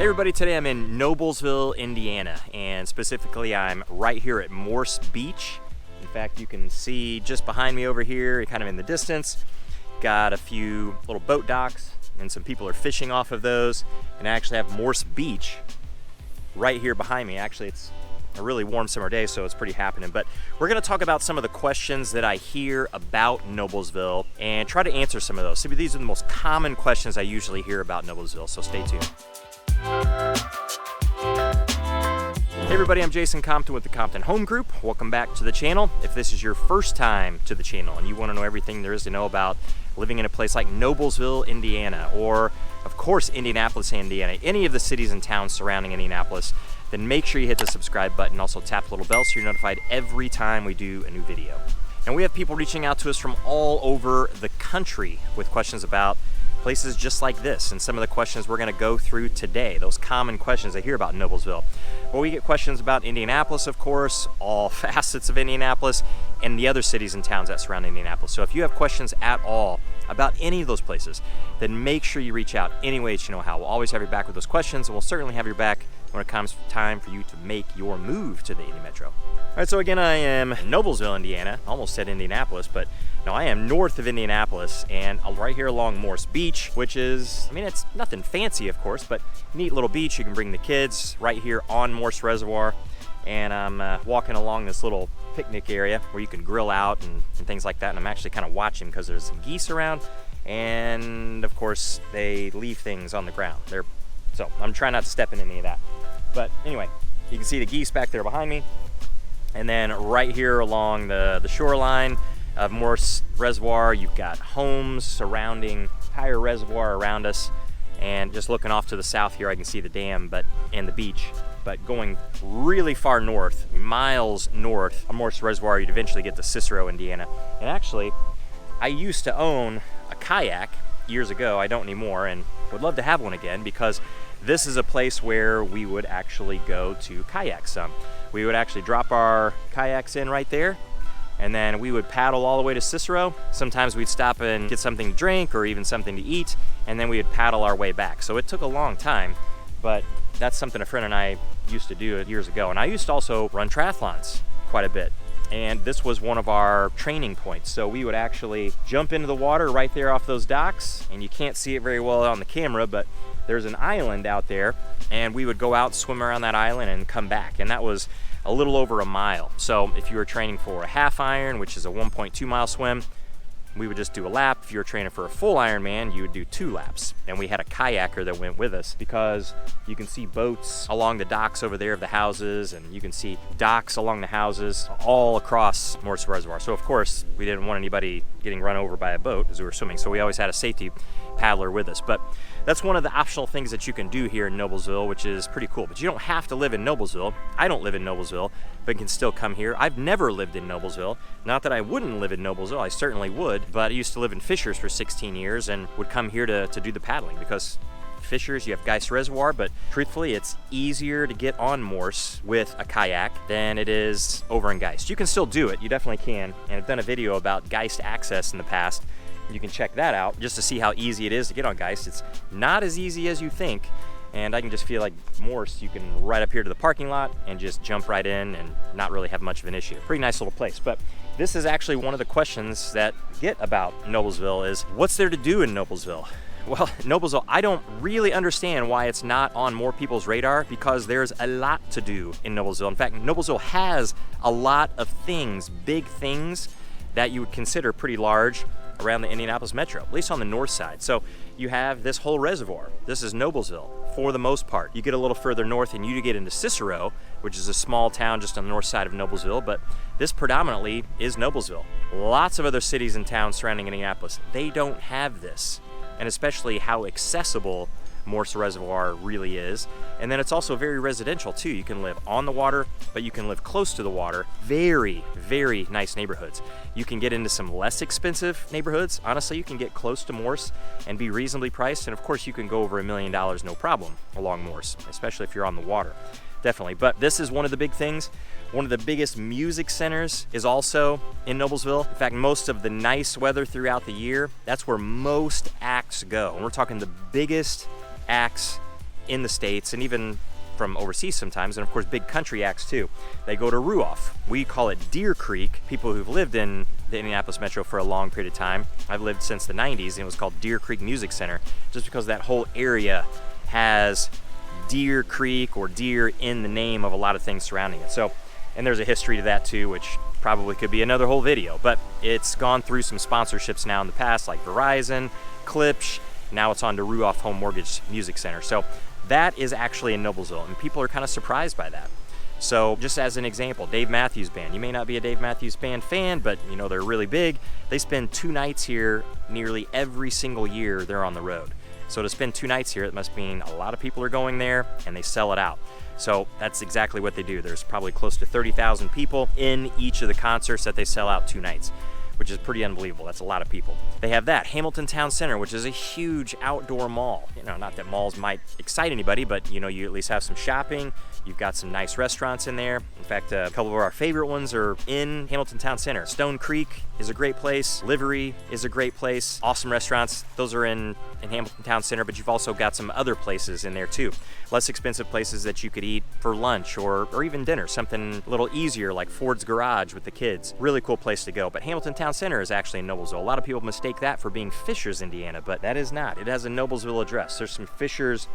everybody, today I'm in Noblesville, Indiana, and specifically I'm right here at Morse Beach. In fact, you can see just behind me over here, kind of in the distance, got a few little boat docks and some people are fishing off of those, and I actually have Morse Beach right here behind me. Actually, it's a really warm summer day, so it's pretty happening. But we're going to talk about some of the questions that I hear about Noblesville and try to answer some of those. See, these are the most common questions I usually hear about Noblesville, so stay tuned. Hey everybody, I'm Jason Compton with the Compton Home Group. Welcome back to the channel. If this is your first time to the channel and you want to know everything there is to know about living in a place like Noblesville, Indiana, or of course Indianapolis, Indiana, any of the cities and towns surrounding Indianapolis, then make sure you hit the subscribe button. Also tap the little bell so you're notified every time we do a new video. And we have people reaching out to us from all over the country with questions about places just like this, and some of the questions we're going to go through today, those common questions I hear about Noblesville. Well, we get questions about Indianapolis, of course, all facets of Indianapolis, and the other cities and towns that surround Indianapolis. So if you have questions at all about any of those places, then make sure you reach out any way that you know how. We'll always have your back with those questions, and we'll certainly have your back when it comes time for you to make your move to the Indy Metro. All right, so again, I am in Noblesville, Indiana. Almost said Indianapolis, but no, I am north of Indianapolis, and I'm right here along Morse Beach, which is, I mean, it's nothing fancy, of course, but neat little beach. You can bring the kids right here on Morse Reservoir, and I'm walking along this little picnic area where you can grill out and things like that, and I'm actually kind of watching because there's some geese around, and of course, they leave things on the ground. So I'm trying not to step in any of that. But anyway, you can see the geese back there behind me, and then right here along the shoreline of Morse Reservoir, you've got homes surrounding the entire reservoir around us, and just looking off to the south here I can see the dam and the beach. But going really far north, miles north of Morse Reservoir, you'd eventually get to Cicero, Indiana. And actually, I used to own a kayak years ago. I don't anymore, and would love to have one again, because this is a place where we would actually go to kayak some. We would actually drop our kayaks in right there, and then we would paddle all the way to Cicero. Sometimes we'd stop and get something to drink or even something to eat, and then we would paddle our way back. So it took a long time, but that's something a friend and I used to do years ago. And I used to also run triathlons quite a bit, and this was one of our training points. So we would actually jump into the water right there off those docks, and you can't see it very well on the camera, but there's an island out there, and we would go out, swim around that island, and come back. And that was a little over a mile. So if you were training for a half iron, which is a 1.2 mile swim, we would just do a lap. If you were training for a full Ironman, you would do 2 laps. And we had a kayaker that went with us, because you can see boats along the docks over there of the houses, and you can see docks along the houses all across Morse Reservoir. So of course, we didn't want anybody getting run over by a boat as we were swimming, so we always had a safety paddler with us. But that's one of the optional things that you can do here in Noblesville, which is pretty cool. But you don't have to live in Noblesville. I don't live in Noblesville, but can still come here. I've never lived in Noblesville. Not that I wouldn't live in Noblesville, I certainly would, but I used to live in Fishers for 16 years and would come here to do the paddling, because Fishers, you have Geist Reservoir, but truthfully, it's easier to get on Morse with a kayak than it is over in Geist. You can still do it, you definitely can, and I've done a video about Geist access in the past. You can check that out just to see how easy it is to get on Geist. It's not as easy as you think, and I can just feel like Morse, you can right up here to the parking lot and just jump right in and not really have much of an issue. Pretty nice little place. But this is actually one of the questions that get about Noblesville is, what's there to do in Noblesville? Well, Noblesville, I don't really understand why it's not on more people's radar, because there's a lot to do in Noblesville. In fact, Noblesville has a lot of things, big things, that you would consider pretty large around the Indianapolis Metro, at least on the north side. So you have this whole reservoir. This is Noblesville for the most part. You get a little further north and you get into Cicero, which is a small town just on the north side of Noblesville, but this predominantly is Noblesville. Lots of other cities and towns surrounding Indianapolis, they don't have this, and especially how accessible Morse Reservoir really is. And then it's also very residential too. You can live on the water, but you can live close to the water. Very, very nice neighborhoods. You can get into some less expensive neighborhoods. Honestly, you can get close to Morse and be reasonably priced. And of course, you can go over $1 million no problem along Morse, especially if you're on the water. Definitely. But this is one of the big things. One of the biggest music centers is also in Noblesville. In fact, most of the nice weather throughout the year, that's where most acts go. And we're talking the biggest acts in the States and even from overseas sometimes, and of course big country acts too. They go to Ruoff. We call it Deer Creek. People who've lived in the Indianapolis metro for a long period of time. I've lived since the 90s, and it was called Deer Creek Music Center, just because that whole area has Deer Creek or deer in the name of a lot of things surrounding it. So, and there's a history to that too, which probably could be another whole video, but it's gone through some sponsorships now in the past, like Verizon, Klipsch. Now it's on to Ruoff Home Mortgage Music Center. So that is actually in Noblesville, and people are kind of surprised by that. So just as an example, Dave Matthews Band. You may not be a Dave Matthews Band fan, but you know they're really big. They spend 2 nights here nearly every single year they're on the road. So to spend 2 nights here, it must mean a lot of people are going there and they sell it out. So that's exactly what they do. There's probably close to 30,000 people in each of the concerts that they sell out 2 nights, which is pretty unbelievable. That's a lot of people. They have that. Hamilton Town Center, which is a huge outdoor mall. You know, not that malls might excite anybody, but you know, you at least have some shopping. You've got some nice restaurants in there. In fact, a couple of our favorite ones are in Hamilton Town Center. Stone Creek is a great place. Livery is a great place. Awesome restaurants. Those are in Hamilton Town Center, but you've also got some other places in there too. Less expensive places that you could eat for lunch or even dinner. Something a little easier like Ford's Garage with the kids. Really cool place to go. But Hamilton Town Center is actually in Noblesville. A lot of people mistake that for being Fishers, Indiana, but that is not. It has a Noblesville address. There's some Fishers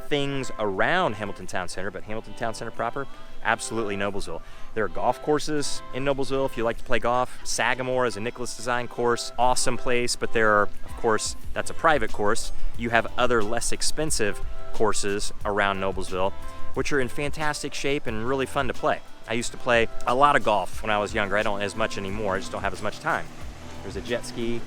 things around Hamilton Town Center, but Hamilton Town Center proper, absolutely Noblesville. There are golf courses in Noblesville if you like to play golf. Sagamore is a Nicholas Design course, awesome place, but there are, of course, that's a private course. You have other less expensive courses around Noblesville, which are in fantastic shape and really fun to play. I used to play a lot of golf when I was younger. I don't as much anymore, I just don't have as much time. There's a jet ski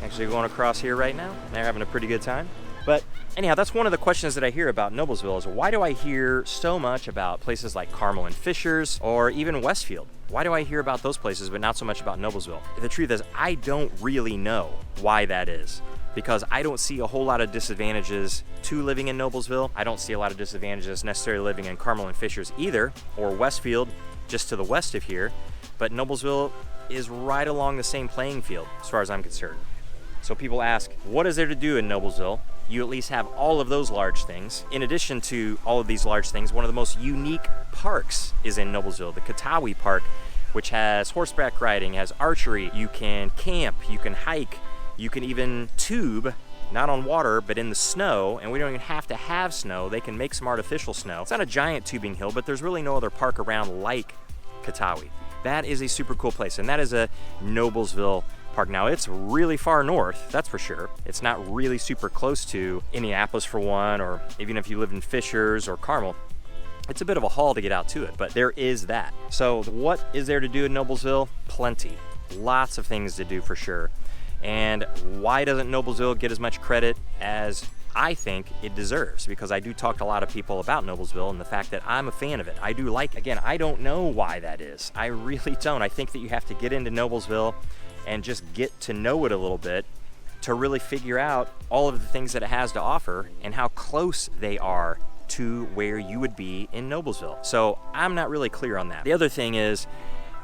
actually going across here right now. They're having a pretty good time. But anyhow, that's one of the questions that I hear about Noblesville is why do I hear so much about places like Carmel and Fishers or even Westfield? Why do I hear about those places but not so much about Noblesville? The truth is I don't really know why that is, because I don't see a whole lot of disadvantages to living in Noblesville. I don't see a lot of disadvantages necessarily living in Carmel and Fishers either, or Westfield just to the west of here. But Noblesville is right along the same playing field as far as I'm concerned. So people ask, what is there to do in Noblesville? You at least have all of those large things. In addition to all of these large things, one of the most unique parks is in Noblesville, the Katawi Park, which has horseback riding, has archery. You can camp, you can hike, you can even tube, not on water, but in the snow, and we don't even have to have snow. They can make some artificial snow. It's not a giant tubing hill, but there's really no other park around like Katawi. That is a super cool place, and that is a Noblesville park. Now it's really far north, that's for sure. It's not really super close to Indianapolis for one, or even if you live in Fishers or Carmel, it's a bit of a haul to get out to it, but there is that. So what is there to do in Noblesville? Plenty. Lots of things to do for sure. And why doesn't Noblesville get as much credit as I think it deserves? Because I do talk to a lot of people about Noblesville and the fact that I'm a fan of it. I do like, again, I don't know why that is. I really don't. I think that you have to get into Noblesville and just get to know it a little bit to really figure out all of the things that it has to offer and how close they are to where you would be in Noblesville. So I'm not really clear on that. The other thing is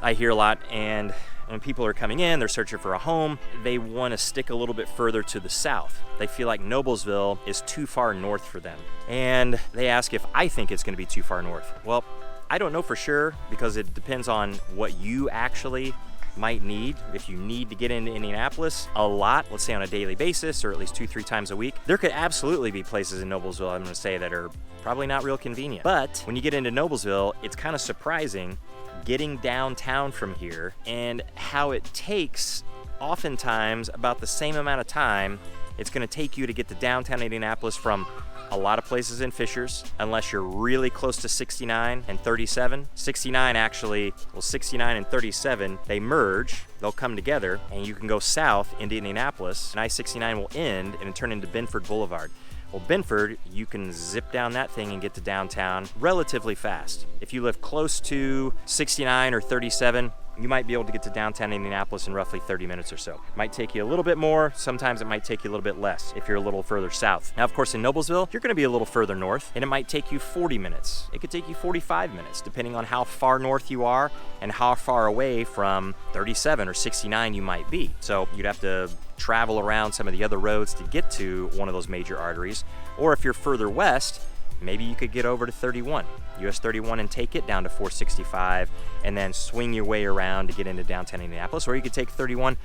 I hear a lot, and when people are coming in, they're searching for a home, they want to stick a little bit further to the south. They feel like Noblesville is too far north for them. And they ask if I think it's going to be too far north. Well, I don't know for sure, because it depends on what you actually might need. If you need to get into Indianapolis a lot, let's say on a daily basis or at least 2-3 times a week, there could absolutely be places in Noblesville, I'm going to say, that are probably not real convenient. But when you get into Noblesville, it's kind of surprising getting downtown from here and how it takes oftentimes about the same amount of time it's going to take you to get to downtown Indianapolis from a lot of places in Fishers, unless you're really close to 69 and 37. 69 actually, well, 69 and 37, they merge, they'll come together, and you can go south into Indianapolis, and I-69 will end and turn into Benford Boulevard. Well, Benford, you can zip down that thing and get to downtown relatively fast. If you live close to 69 or 37, you might be able to get to downtown Indianapolis in roughly 30 minutes or so. It might take you a little bit more, sometimes it might take you a little bit less if you're a little further south. Now, of course, in Noblesville, you're gonna be a little further north, and it might take you 40 minutes. It could take you 45 minutes, depending on how far north you are and how far away from 37 or 69 you might be. So you'd have to travel around some of the other roads to get to one of those major arteries. Or if you're further west, maybe you could get over to 31, US 31, and take it down to 465 and then swing your way around to get into downtown Indianapolis. Or you could take 31,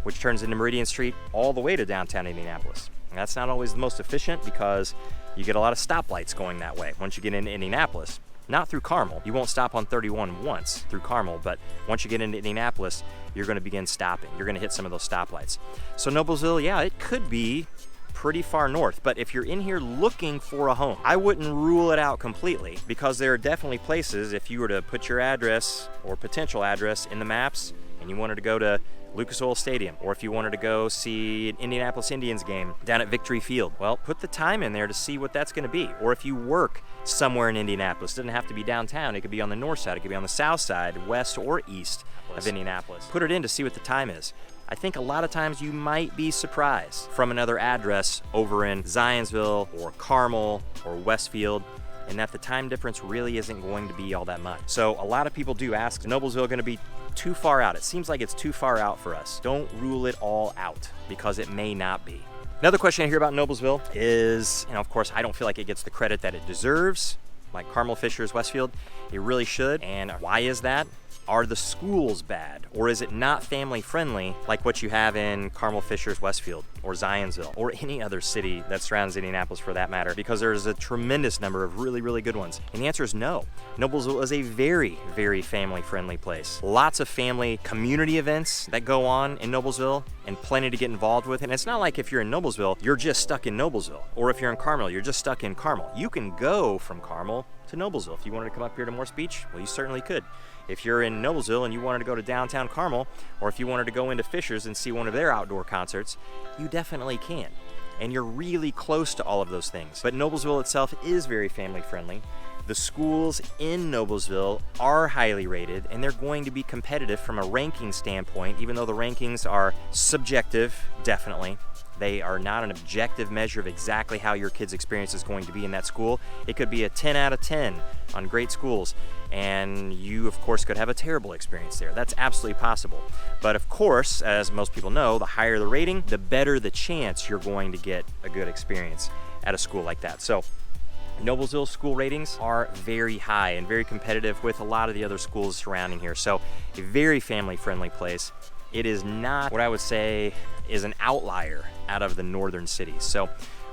which turns into Meridian Street, all the way to downtown Indianapolis. And that's not always the most efficient because you get a lot of stoplights going that way once you get into Indianapolis. Not through Carmel. You won't stop on 31 once through Carmel, but once you get into Indianapolis, you're going to begin stopping. You're going to hit some of those stoplights. So Noblesville, yeah, it could be pretty far north, but if you're in here looking for a home, I wouldn't rule it out completely, because there are definitely places, if you were to put your address or potential address in the maps and you wanted to go to Lucas Oil Stadium, or if you wanted to go see an Indianapolis Indians game down at Victory Field, well, put the time in there to see what that's going to be. Or if you work somewhere in Indianapolis, it doesn't have to be downtown, it could be on the north side, it could be on the south side, west or east of Indianapolis. Put it in to see what the time is. I think a lot of times you might be surprised from another address over in Zionsville or Carmel or Westfield, and that the time difference really isn't going to be all that much. So a lot of people do ask, is Noblesville going to be too far out? It seems like it's too far out for us. Don't rule it all out, because it may not be. Another question I hear about Noblesville is, of course, I don't feel like it gets the credit that it deserves, like Carmel, Fishers, Westfield. It really should. And why is that? Are the schools bad? Or is it not family friendly like what you have in Carmel, Fishers, Westfield, or Zionsville, or any other city that surrounds Indianapolis for that matter? Because there's a tremendous number of really, really good ones. And the answer is no. Noblesville is a very, very family friendly place. Lots of family community events that go on in Noblesville, and plenty to get involved with. And it's not like if you're in Noblesville, you're just stuck in Noblesville. Or if you're in Carmel, you're just stuck in Carmel. You can go from Carmel to Noblesville. If you wanted to come up here to Morse Beach, well, you certainly could. If you're in Noblesville and you wanted to go to downtown Carmel, or if you wanted to go into Fishers and see one of their outdoor concerts, you definitely can. And you're really close to all of those things. But Noblesville itself is very family friendly. The schools in Noblesville are highly rated, and they're going to be competitive from a ranking standpoint, even though the rankings are subjective, definitely. They are not an objective measure of exactly how your kid's experience is going to be in that school. It could be a 10 out of 10 on great schools, and you, of course, could have a terrible experience there. That's absolutely possible. But of course, as most people know, the higher the rating, the better the chance you're going to get a good experience at a school like that. So Noblesville school ratings are very high and very competitive with a lot of the other schools surrounding here. So a very family-friendly place. It is not what I would say is an outlier out of the northern cities. So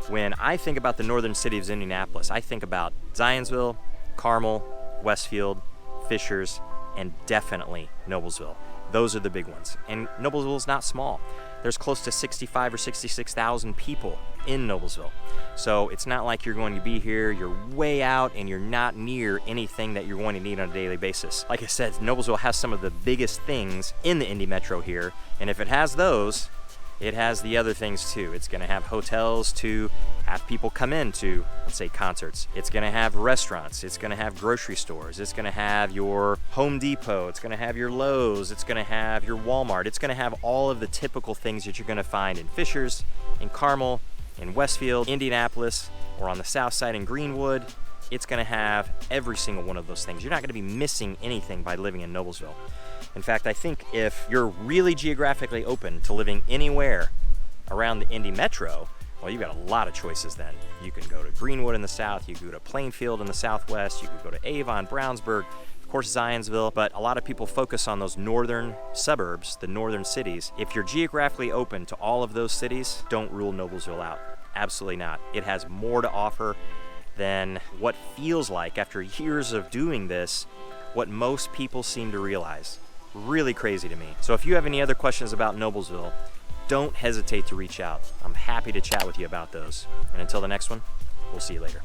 when I think about the northern cities of Indianapolis, I think about Zionsville, Carmel, Westfield, Fishers, and definitely Noblesville. Those are the big ones. And Noblesville is not small. There's close to 65 or 66,000 people in Noblesville. So it's not like you're going to be here, you're way out, and you're not near anything that you're going to need on a daily basis. Like I said, Noblesville has some of the biggest things in the Indy Metro here, and if it has those, it has the other things too. It's going to have hotels to have people come in to, let's say, concerts. It's going to have restaurants. It's going to have grocery stores. It's going to have your Home Depot. It's going to have your Lowe's. It's going to have your Walmart. It's going to have all of the typical things that you're going to find in Fishers, in Carmel, in Westfield, Indianapolis, or on the south side in Greenwood. It's going to have every single one of those things. You're not going to be missing anything by living in Noblesville. In fact, I think if you're really geographically open to living anywhere around the Indy Metro, well, you've got a lot of choices then. You can go to Greenwood in the south, you can go to Plainfield in the southwest, you could go to Avon, Brownsburg, of course Zionsville, but a lot of people focus on those northern suburbs, the northern cities. If you're geographically open to all of those cities, don't rule Noblesville out. Absolutely not. It has more to offer than what feels like, after years of doing this, what most people seem to realize. Really crazy to me. So if you have any other questions about Noblesville, don't hesitate to reach out. I'm happy to chat with you about those. And until the next one, we'll see you later.